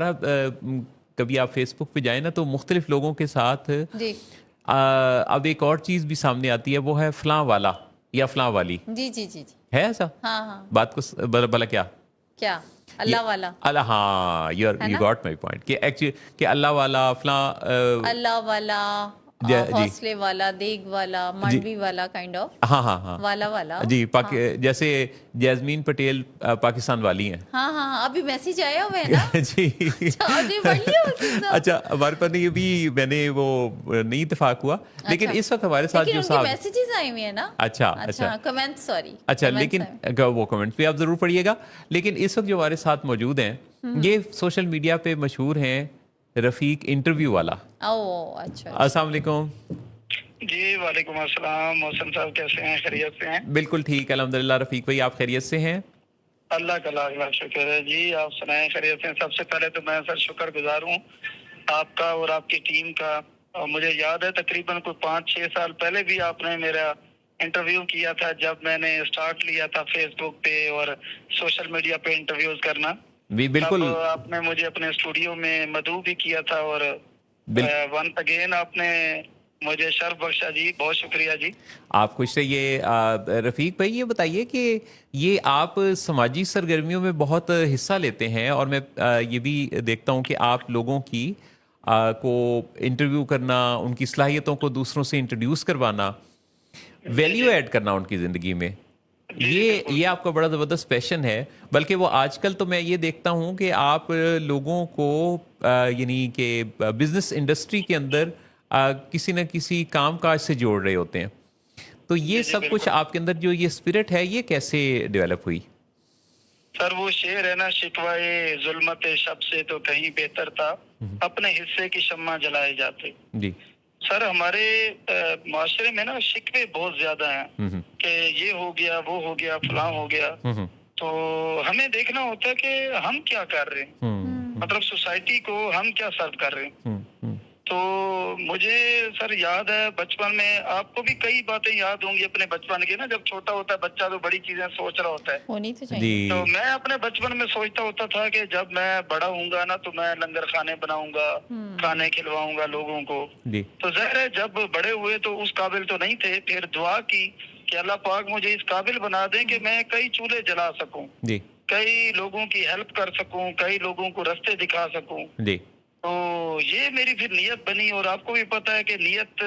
کبھی آپ فیس بک پہ جائیں نا تو مختلف لوگوں کے ساتھ اب ایک اور چیز بھی سامنے آتی ہے، وہ ہے فلاں والا یا فلاں والی. جی ہے ایسا؟ بات کو بلا کیا اللہ والا، اللہ، ہاں یو گاٹ مائی پوائنٹ کہ ایکچولی کہ اللہ والا، فلاں اللہ والا، حوصلے والا، دیگ والا، مانڈوی والا، کائنڈ آف ہاں والا جی. جیسے جیزمین پٹیل پاکستان والی ہیں. ہاں ابھی میسج آیا ہوا ہے نا جی. اچھا، ہمارے پاس یہ بھی میں نے وہ نہیں اتفاق ہوا، لیکن اس وقت ہمارے ساتھ جو صاحب میسیجز آئے ہوئے ہیں نا. اچھا کمنٹ، سوری. اچھا، لیکن وہ کمنٹس بھی آپ ضرور پڑھیے گا. لیکن اس وقت جو ہمارے ساتھ موجود ہیں یہ سوشل میڈیا پہ مشہور ہیں رفیق انٹرویو والا. اچھا، السلام علیکم. جی وعلیکم السلام. محسن صاحب کیسے ہیں؟ خیریت سے ہیں؟ بالکل ٹھیک، الحمدللہ. رفیق بھائی آپ خیریت سے ہیں؟ اللہ کا لاکھ لاکھ شکر ہے جی. آپ سنائیں، خیریت سے ہیں؟ سب سے پہلے تو میں سر شکر گزار ہوں آپ کا اور آپ کی ٹیم کا مجھے یاد ہے تقریباً کوئی 5-6 سال پہلے بھی آپ نے میرا انٹرویو کیا تھا جب میں نے اسٹارٹ لیا تھا فیس بک پہ اور سوشل میڈیا پہ انٹرویوز کرنا. بالکل. تب آپ نے مجھے اپنے اسٹوڈیو میں مدعو بھی کیا تھا اور ونس اگین آپ نے مجھے شرف بخشا جی. بہت شکریہ جی. آپ خوش رہیے. رفیق بھائی یہ بتائیے کہ یہ آپ سماجی سرگرمیوں میں بہت حصہ لیتے ہیں اور میں یہ بھی دیکھتا ہوں کہ آپ لوگوں کی کو انٹرویو کرنا, ان کی صلاحیتوں کو دوسروں سے انٹروڈیوس کروانا, ویلیو ایڈ کرنا ان کی زندگی میں, یہ آپ کا بڑا زبردست پیشن ہے. بلکہ وہ آج کل تو میں یہ دیکھتا ہوں کہ آپ لوگوں کو یعنی کہ بزنس انڈسٹری کے اندر کسی نہ کسی کام کاج سے جوڑ رہے ہوتے ہیں. تو یہ سب کچھ آپ کے اندر جو یہ اسپرٹ ہے یہ کیسے ڈیولپ ہوئی؟ سر وہ شعر ہے نا, شکوائے ظلمت شب سے تو کہیں بہتر تھا, اپنے حصے کی شمع جلائے جاتے. جی سر ہمارے معاشرے میں نا شکوے بہت زیادہ ہیں کہ یہ ہو گیا, وہ ہو گیا, فلاں ہو گیا. تو ہمیں دیکھنا ہوتا ہے کہ ہم کیا کر رہے ہیں, مطلب سوسائٹی کو ہم کیا سرو کر رہے ہیں. تو مجھے سر یاد ہے بچپن میں, آپ کو بھی کئی باتیں یاد ہوں گی اپنے بچپن کی نا, جب چھوٹا ہوتا ہے بچہ تو بڑی چیزیں سوچ رہا ہوتا ہے. ہونی تو چاہیے. تو میں اپنے بچپن میں سوچتا ہوتا تھا کہ جب میں بڑا ہوں گا نا تو میں لنگر خانے بناؤں گا, کھانے کھلواؤں گا لوگوں کو. تو ظاہر ہے جب بڑے ہوئے تو اس قابل تو نہیں تھے, پھر دعا کی کہ اللہ پاک مجھے اس قابل بنا دیں کہ میں کئی چولہے جلا سکوں, کئی لوگوں کی ہیلپ کر سکوں, کئی لوگوں کو رستے دکھا سکوں. تو یہ میری پھر نیت بنی, اور آپ کو بھی پتا ہے کہ نیت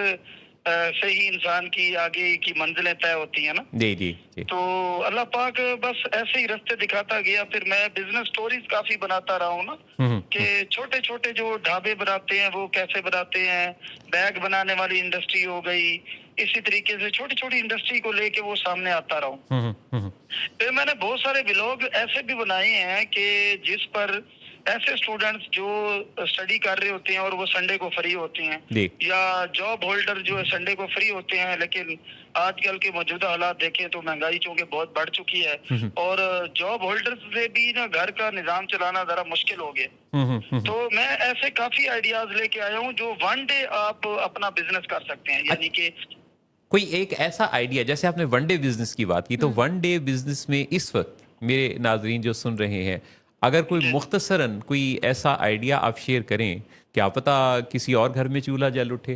سے ہی انسان کی آگے کی منزلیں طے ہوتی ہیں نا. جی. تو اللہ پاک بس ایسے ہی رستے دکھاتا گیا. پھر میں بزنس سٹوریز کافی بناتا رہا ہوں نا, کہ چھوٹے چھوٹے جو ڈھابے بناتے ہیں وہ کیسے بناتے ہیں, بیگ بنانے والی انڈسٹری ہو گئی, اسی طریقے سے چھوٹی چھوٹی انڈسٹری کو لے کے وہ سامنے آتا رہا ہوں. پھر میں نے بہت سارے ولاگ ایسے بھی بنائے ہیں کہ جس پر ایسے اسٹوڈنٹس جو اسٹڈی کر رہے ہوتے ہیں اور وہ سنڈے کو فری ہوتے ہیں, یا جاب ہولڈر جو ہے سنڈے کو فری ہوتے ہیں, لیکن آج کل کے موجودہ حالات دیکھیں تو مہنگائی چونکہ بہت بڑھ چکی ہے, اور جاب ہولڈر سے بھی نا گھر کا نظام چلانا ذرا مشکل ہو گیا. تو میں ایسے کافی آئیڈیاز لے کے آیا ہوں جو ون ڈے آپ اپنا بزنس کر سکتے ہیں. یعنی کہ کوئی ایک ایسا آئیڈیا, جیسے آپ نے ون ڈے بزنس کی بات کی, تو ون ڈے بزنس میں اس وقت میرے ناظرین جو سن رہے ہیں, اگر کوئی مختصراً کوئی ایسا آئیڈیا آپ شیئر کریں, کیا پتا کسی اور گھر میں چولہا جل اٹھے.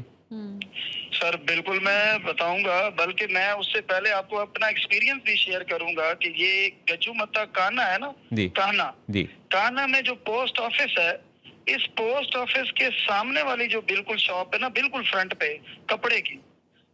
سر بالکل میں بتاؤں گا, بلکہ میں اس سے پہلے آپ کو اپنا ایکسپیرینس بھی شیئر کروں گا کہ یہ گجو متا کانا ہے نا, کانا میں جو پوسٹ آفس ہے, اس پوسٹ آفس کے سامنے والی جو بالکل شاپ ہے نا, بالکل فرنٹ پہ کپڑے کی,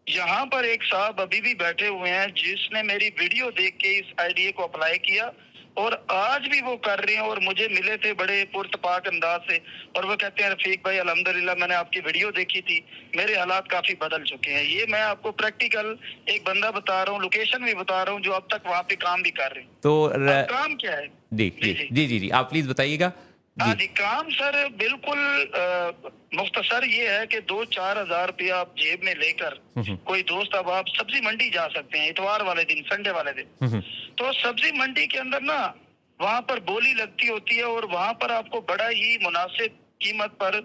یہاں پر ایک صاحب ابھی بھی بیٹھے ہوئے ہیں جس نے میری ویڈیو دیکھ کے اس آئیڈیا کو اپلائی کیا, اور آج بھی وہ کر رہے ہیں, اور مجھے ملے تھے بڑے پرتپاک انداز سے, اور وہ کہتے ہیں رفیق بھائی الحمدللہ میں نے آپ کی ویڈیو دیکھی تھی, میرے حالات کافی بدل چکے ہیں. یہ میں آپ کو پریکٹیکل ایک بندہ بتا رہا ہوں, لوکیشن بھی بتا رہا ہوں جو اب تک وہاں پہ کام بھی کر رہے ہیں. تو کام کیا ہے؟ جی آپ پلیز بتائیے گا. ہاں جی, کام سر بالکل مختصر یہ ہے کہ 2-4 ہزار روپیہ آپ جیب میں لے کر کوئی دوست, اب آپ سبزی منڈی جا سکتے ہیں اتوار والے دن, سنڈے والے دن. تو سبزی منڈی کے اندر نا وہاں پر بولی لگتی ہوتی ہے, اور وہاں پر آپ کو بڑا ہی مناسب قیمت پر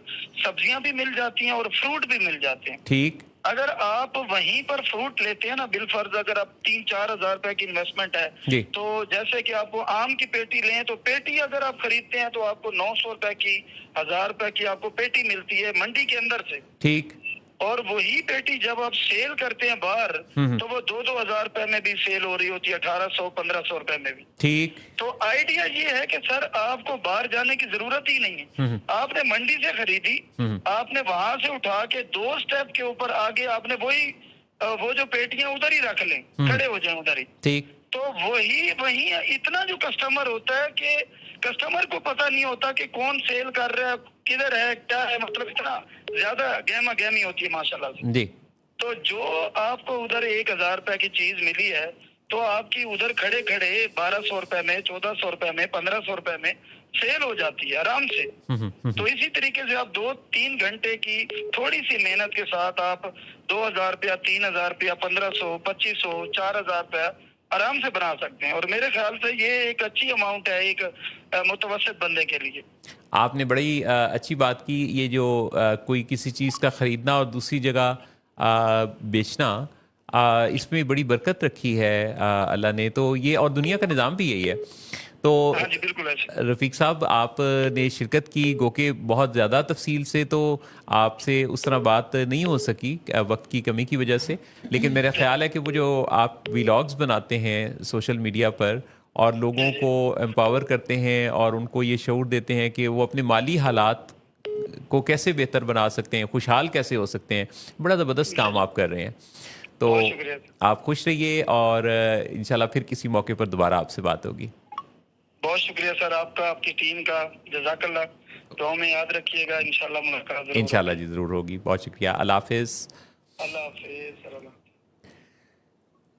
سبزیاں بھی مل جاتی ہیں اور فروٹ بھی مل جاتے ہیں. ٹھیک. اگر آپ وہیں پر فروٹ لیتے ہیں نا, بالفرض اگر آپ 3-4 ہزار روپے کی انویسٹمنٹ ہے, تو جیسے کہ آپ کو آم کی پیٹی لیں, تو پیٹی اگر آپ خریدتے ہیں تو آپ کو 900 روپے کی, 1000 روپے کی آپ کو پیٹی ملتی ہے منڈی کے اندر سے. ٹھیک. اور وہی پیٹی جب آپ سیل کرتے ہیں باہر, تو وہ 2-2 ہزار روپے میں بھی سیل ہو رہی ہوتی ہے, 1800-1500 روپے میں بھی. ٹھیک. تو آئیڈیا یہ ہے کہ سر آپ کو باہر جانے کی ضرورت ہی نہیں ہے, آپ نے منڈی سے خریدی, آپ نے وہاں سے اٹھا کے 2 سٹیپ کے اوپر آگے آپ نے وہ جو پیٹیاں ادھر ہی رکھ لیں, کھڑے ہو جائیں ادھر ہی. ٹھیک. تو وہی اتنا جو کسٹمر ہوتا ہے کہ کسٹمر کو پتہ نہیں ہوتا کہ کون سیل کر رہا ہے, کدھر ہے, کیا ہے, مطلب اتنا زیادہ گہما گہمی ہوتی ہے ماشاءاللہ سے. جی. تو جو آپ کو ادھر 1000 روپے کی چیز ملی ہے, تو آپ کی ادھر کھڑے 1200 روپے میں, 1400 روپے میں, 1500 روپے میں سیل ہو جاتی ہے آرام سے. تو اسی طریقے سے آپ 2-3 گھنٹے کی تھوڑی سی محنت کے ساتھ آپ 2000 روپیہ, 3000 روپیہ, 1500, 2500, 4000 روپیہ آرام سے بنا سکتے ہیں، اور میرے خیال سے یہ ایک اچھی اماؤنٹ ہے ایک متوسط بندے کے لیے. آپ نے بڑی اچھی بات کی. یہ جو کوئی کسی چیز کا خریدنا اور دوسری جگہ بیچنا، اس میں بڑی برکت رکھی ہے اللہ نے. تو یہ اور دنیا کا نظام بھی یہی ہے. تو ہاں جی بالکل ایسے. رفیق صاحب آپ نے شرکت کی، گو کہ بہت زیادہ تفصیل سے تو آپ سے اس طرح بات نہیں ہو سکی وقت کی کمی کی وجہ سے، لیکن میرا خیال ہے کہ وہ جو آپ ویلاگز بناتے ہیں سوشل میڈیا پر اور لوگوں کو امپاور کرتے ہیں اور ان کو یہ شعور دیتے ہیں کہ وہ اپنے مالی حالات کو کیسے بہتر بنا سکتے ہیں، خوشحال کیسے ہو سکتے ہیں، بڑا زبردست کام آپ کر رہے ہیں. تو آپ خوش رہیے اور انشاءاللہ پھر کسی موقع پر دوبارہ آپ سے بات ہوگی. بہت شکریہ سر آپ کا، آپ کی ٹیم کا، جزاک اللہ. دعاؤں میں یاد رکھیے گا، انشاءاللہ ملاقات ضرور. انشاءاللہ جی ضرور ہوگی. بہت شکریہ. اللہ حافظ. اللہ حافظ سر.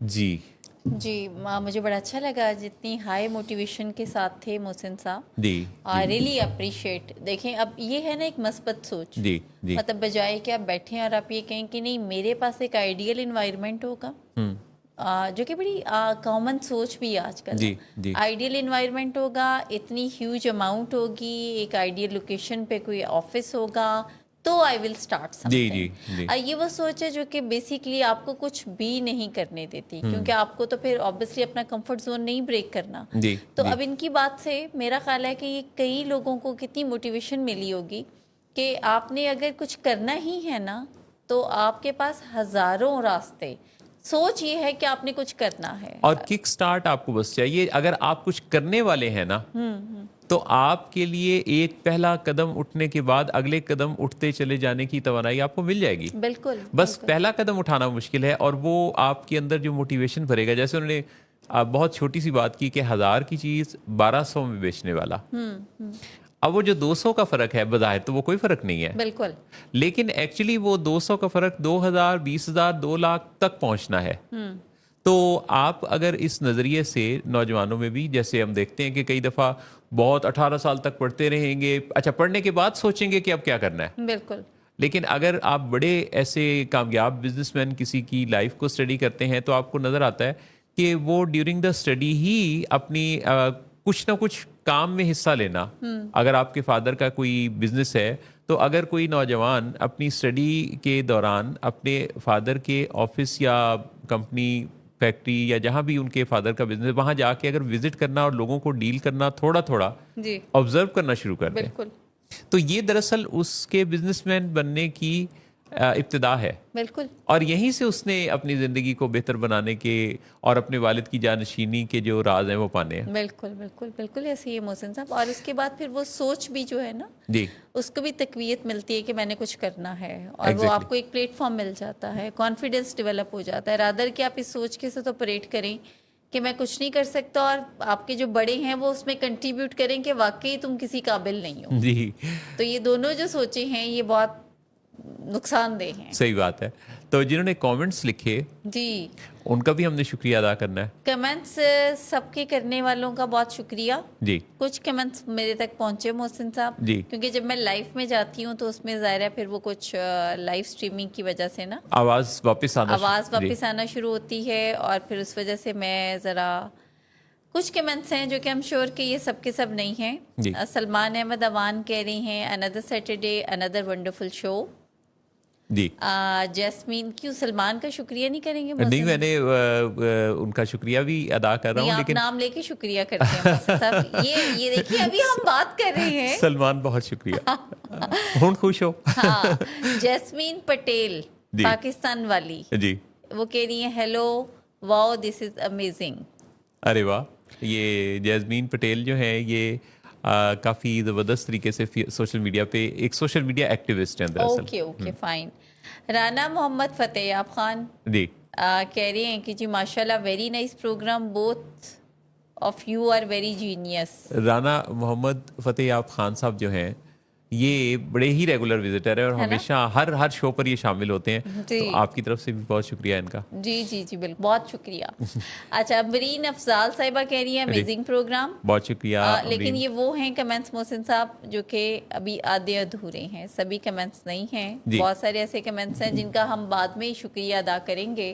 جی جی مجھے بڑا اچھا لگا جتنی ہائی موٹیویشن کے ساتھ تھے محسن صاحب. جی ریئلی اپریشیٹ. دیکھیں اب یہ ہے نا ایک مثبت سوچ. جی جی مطلب بجائے کہ آپ بیٹھیں اور آپ یہ کہیں کہ نہیں میرے پاس ایک آئیڈیل انوائرمنٹ ہوگا، جو کہ بڑی کامن سوچ بھی ہے آج کل. جی جی آئیڈیل انوائرمنٹ ہوگا، اتنی ہیوج اماؤنٹ ہوگی، ایک آئیڈیل لوکیشن پہ کوئی آفس ہوگا، تو آئی will start some G thing. جی یہ وہ سوچ ہے جو کہ بیسیکلی آپ کو کچھ بھی نہیں کرنے دیتی، کیونکہ آپ کو تو پھر آبویسلی اپنا کمفرٹ زون نہیں بریک کرنا. جی تو اب ان کی بات سے میرا خیال ہے کہ یہ کئی لوگوں کو کتنی موٹیویشن ملی ہوگی کہ آپ نے اگر کچھ کرنا ہی ہے نا تو آپ کے پاس ہزاروں راستے. سوچ یہ ہے کہ آپ نے کچھ کرنا ہے اور کک سٹارٹ آپ کو بس چاہیے. اگر آپ کچھ کرنے والے ہیں نا تو آپ کے لیے ایک پہلا قدم اٹھنے کے بعد اگلے قدم اٹھتے چلے جانے کی توانائی آپ کو مل جائے گی. بالکل بس پہلا قدم اٹھانا مشکل ہے، اور وہ آپ کے اندر جو موٹیویشن بھرے گا. جیسے انہوں نے بہت چھوٹی سی بات کی کہ 1000 کی چیز 1200 میں بیچنے والا. اب وہ جو 200 کا فرق ہے بظاہر تو وہ کوئی فرق نہیں ہے، بالکل، لیکن ایکچولی وہ 200 کا فرق 2000 20,000 2 لاکھ تک پہنچنا ہے. تو آپ اگر اس نظریے سے نوجوانوں میں بھی، جیسے ہم دیکھتے ہیں کہ کئی دفعہ بہت 18 سال تک پڑھتے رہیں گے، اچھا پڑھنے کے بعد سوچیں گے کہ اب کیا کرنا ہے. بالکل. لیکن اگر آپ بڑے ایسے کامیاب بزنس مین کسی کی لائف کو اسٹڈی کرتے ہیں تو آپ کو نظر آتا ہے کہ وہ ڈیورنگ دا اسٹڈی ہی اپنی کچھ نہ کچھ کام میں حصہ لینا. اگر آپ کے فادر کا کوئی بزنس ہے تو اگر کوئی نوجوان اپنی اسٹڈی کے دوران اپنے فادر کے آفس یا کمپنی فیکٹری یا جہاں بھی ان کے فادر کا بزنس، وہاں جا کے اگر وزٹ کرنا اور لوگوں کو ڈیل کرنا تھوڑا تھوڑا آبزرو کرنا شروع کر دیں، بالکل. تو یہ دراصل اس کے بزنس مین بننے کی ابتدا ہے. بالکل. اور یہیں سے اس نے اپنی زندگی کو بہتر بنانے کے اور اپنے والد کی جانشینی کے جو راز ہیں وہ پانے ہیں. بالکل بالکل بالکل ایسے ہی محسن صاحب. اور اس کے بعد پھر وہ سوچ بھی جو ہے نا جی اس کو بھی تقویت ملتی ہے کہ میں نے کچھ کرنا ہے، اور وہ آپ کو ایک پلیٹ فارم مل جاتا ہے، کانفیڈنس ڈیولپ ہو جاتا ہے. رادر کہ آپ اس سوچ کے ساتھ آپریٹ کریں کہ میں کچھ نہیں کر سکتا، اور آپ کے جو بڑے ہیں وہ اس میں کنٹریبیوٹ کریں کہ واقعی تم کسی قابل نہیں ہو. جی تو یہ دونوں جو سوچیں ہیں یہ بہت نقصان دہ ہیں. صحیح بات ہے. تو جنہوں نے کامنٹس لکھے جی ان کا بھی ہم نے شکریہ ادا کرنا ہے. کمنٹس سب کے کرنے والوں کا بہت شکریہ. جی کچھ کمنٹس میرے تک پہنچے محسن صاحب، جی کیونکہ جب میں لائف میں جاتی ہوں تو اس میں ظاہر ہے پھر وہ کچھ لائف اسٹریمنگ کی وجہ سے نا آواز واپس آنا شروع ہوتی ہے، اور پھر اس وجہ سے میں ذرا کچھ کمنٹس ہیں جو کہ ہم شور کہ یہ سب کے سب نہیں ہیں. سلمان احمد اوان کہہ رہی ہیں اندر سیٹرڈے اندر ونڈرفل شو. جی جیسمین کیوں سلمان کا شکریہ نہیں کریں گے؟ نہیں، میں نے ان کا شکریہ بھی ادا کر رہا ہوں، لیکن نام لے کے شکریہ کرتے ہیں. یہ دیکھیے ابھی ہم بات کر رہے ہیں. سلمان بہت شکریہ، ہوں خوش ہو. ہاں جیسمین پٹیل پاکستان والی جی وہ کہہ رہی ہیں hello wow this is amazing. ارے واہ. یہ جیسمین پٹیل جو ہیں یہ کافی زبردست طریقے سے سوشل میڈیا پہ ایک سوشل میڈیا ایکٹیوسٹ ہیں دراصل. Okay fine. رانا محمد فتح یاب خان جی کہہ رہے ہیں کہ جی ماشاء اللہ very nice programme, both of you are very genius. Rana Muhammad Fateh Yab Khan صاحب جو ہیں یہ بڑے ہی ریگولر وزٹر ہیں اور ہمیشہ ہر شو پر یہ شامل ہوتے ہیں. تو آپ کی طرف سے بھی بہت شکریہ ان کا. جی بالکل بہت شکریہ. اچھا امرین افضال صاحبہ کہہ رہی ہیں امیزنگ پروگرام. بہت شکریہ. لیکن یہ وہ ہیں کمنٹس محسن صاحب جو کہ ابھی آدھے ادھورے ہیں، سبھی کمنٹس نہیں ہیں. بہت سارے ایسے کمنٹس ہیں جن کا ہم بعد میں شکریہ ادا کریں گے.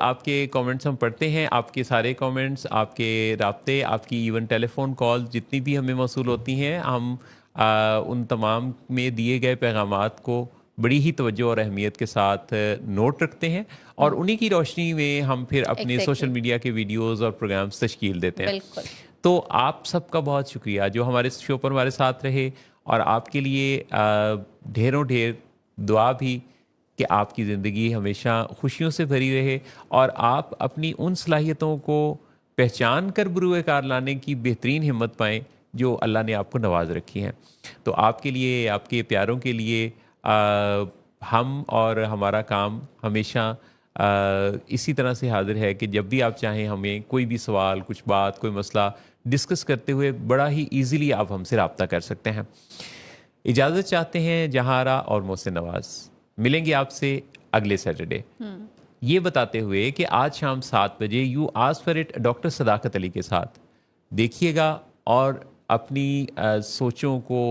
آپ کے کامنٹس ہم پڑھتے ہیں، آپ کے سارے کامنٹس، آپ کے رابطے، آپ کی ایون ٹیلی فون کال جتنی بھی ہمیں موصول ہوتی ہیں، ہم ان تمام میں دیے گئے پیغامات کو بڑی ہی توجہ اور اہمیت کے ساتھ نوٹ رکھتے ہیں، اور انہی کی روشنی میں ہم پھر اپنے سوشل میڈیا کے ویڈیوز اور پروگرامز تشکیل دیتے ہیں۔ بالکل۔ تو آپ سب کا بہت شکریہ جو ہمارے شو پر ہمارے ساتھ رہے، اور آپ کے لیے ڈھیروں ڈھیر دعا بھی کہ آپ کی زندگی ہمیشہ خوشیوں سے بھری رہے، اور آپ اپنی ان صلاحیتوں کو پہچان کر بروئے کار لانے کی بہترین ہمت پائیں جو اللہ نے آپ کو نواز رکھی ہیں۔ تو آپ کے لیے، آپ کے پیاروں کے لیے ہم اور ہمارا کام ہمیشہ اسی طرح سے حاضر ہے کہ جب بھی آپ چاہیں ہمیں کوئی بھی سوال، کچھ بات، کوئی مسئلہ ڈسکس کرتے ہوئے بڑا ہی ایزیلی آپ ہم سے رابطہ کر سکتے ہیں۔ اجازت چاہتے ہیں جہارا اور محسن نواز، ملیں گے آپ سے اگلے سیٹرڈے، یہ بتاتے ہوئے کہ آج شام 7 بجے you ask for it doctor صداقت علی کے ساتھ دیکھیے گا، اور اپنی سوچوں کو،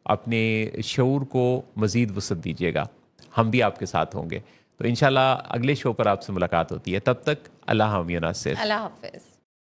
اپنے شعور کو مزید وسعت دیجیے گا، ہم بھی آپ کے ساتھ ہوں گے۔ تو انشاءاللہ اگلے شو پر آپ سے ملاقات ہوتی ہے، تب تک اللہ حافظ۔ اللہ حافظ۔